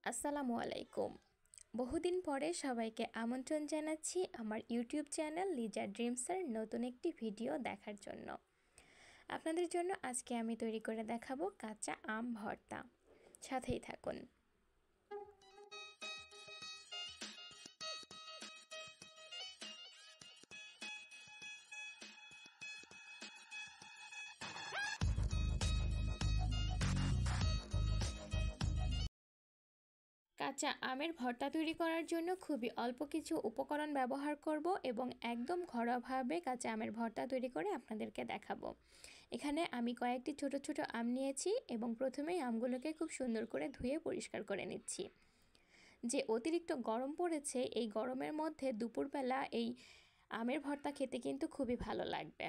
আসসালামু আলাইকুম। বহুদিন পরে সবাইকে আমন্ত্রণ জানাচ্ছি আমার ইউটিউব চ্যানেল লিজা ড্রিমসের নতুন একটি ভিডিও দেখার জন্য। আপনাদের জন্য আজকে আমি তৈরি করে দেখাবো কাঁচা আম ভর্তা। সাথেই থাকুন। কাঁচা আমের ভর্তা তৈরি করার জন্য খুবই অল্প কিছু উপকরণ ব্যবহার করব এবং একদম ঘরোয়াভাবে কাঁচা আমের ভর্তা তৈরি করে আপনাদেরকে দেখাবো। এখানে আমি কয়েকটি ছোট ছোট আম নিয়েছি এবং প্রথমেই আমগুলোকে খুব সুন্দর করে ধুয়ে পরিষ্কার করে নিচ্ছি। যে অতিরিক্ত গরম পড়েছে, এই গরমের মধ্যে দুপুরবেলা এই আমের ভর্তা খেতে কিন্তু খুবই ভালো লাগবে।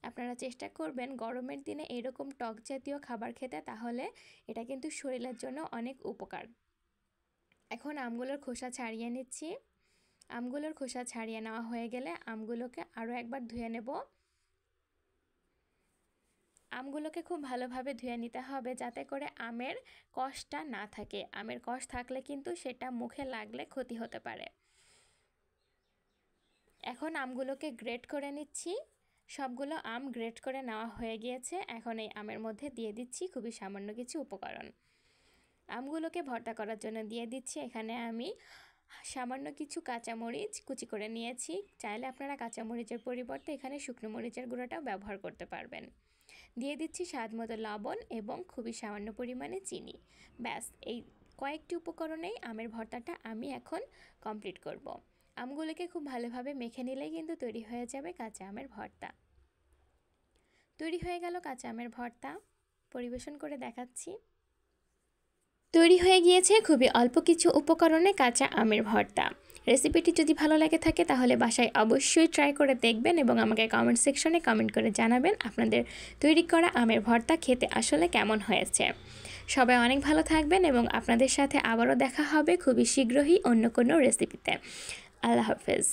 আপনারা চেষ্টা করবেন গরমের দিনে এরকম টক জাতীয় খাবার খেতে, তাহলে এটা কিন্তু শরীরের জন্য অনেক উপকার। এখন আমগুলোর খোসা ছাড়িয়ে নিচ্ছি। আমগুলোর খোসা ছাড়িয়ে নেওয়া হয়ে গেলে আমগুলোকে আরও একবার ধুয়ে নেব। আমগুলোকে খুব ভালোভাবে ধুয়ে নিতে হবে যাতে করে আমের কষটা না থাকে। আমের কষ থাকলে কিন্তু সেটা মুখে লাগলে ক্ষতি হতে পারে। এখন আমগুলোকে গ্রেট করে নিচ্ছি। সবগুলো আম গ্রেট করে নেওয়া হয়ে গিয়েছে। এখন এই আমের মধ্যে দিয়ে দিচ্ছি খুবই সামান্য কিছু উপকরণ। আমগুলোকে ভর্তা করার জন্য দিয়ে দিচ্ছি এখানে আমি সামান্য কিছু কাঁচামরিচ কুচি করে নিয়েছি। চাইলে আপনারা কাঁচামরিচের পরিবর্তে এখানে শুকনো মরিচের গুঁড়োটাও ব্যবহার করতে পারবেন। দিয়ে দিচ্ছি স্বাদ মতো লবণ এবং খুবই সামান্য পরিমাণে চিনি। ব্যাস, এই কয়েকটি উপকরণেই আমের ভর্তাটা আমি এখন কমপ্লিট করব। আমগুলোকে খুব ভালোভাবে মেখে নিলেই কিন্তু তৈরি হয়ে যাবে কাঁচা আমের ভর্তা। তৈরি হয়ে গেল কাঁচা আমের ভর্তা। পরিবেশন করে দেখাচ্ছি। তৈরি হয়ে গিয়েছে খুবই অল্প কিছু উপকরণে কাঁচা আমের ভর্তা। রেসিপিটি যদি ভালো লাগে থাকে তাহলে বাসায় অবশ্যই ট্রাই করে দেখবেন এবং আমাকে কমেন্ট সেকশনে কমেন্ট করে জানাবেন আপনাদের তৈরি করা আমের ভর্তা খেতে আসলে কেমন হয়েছে। সবাই অনেক ভালো থাকবেন এবং আপনাদের সাথে আবারও দেখা হবে খুবই শীঘ্রই অন্য কোনো রেসিপিতে। আল্লাহ হাফেজ।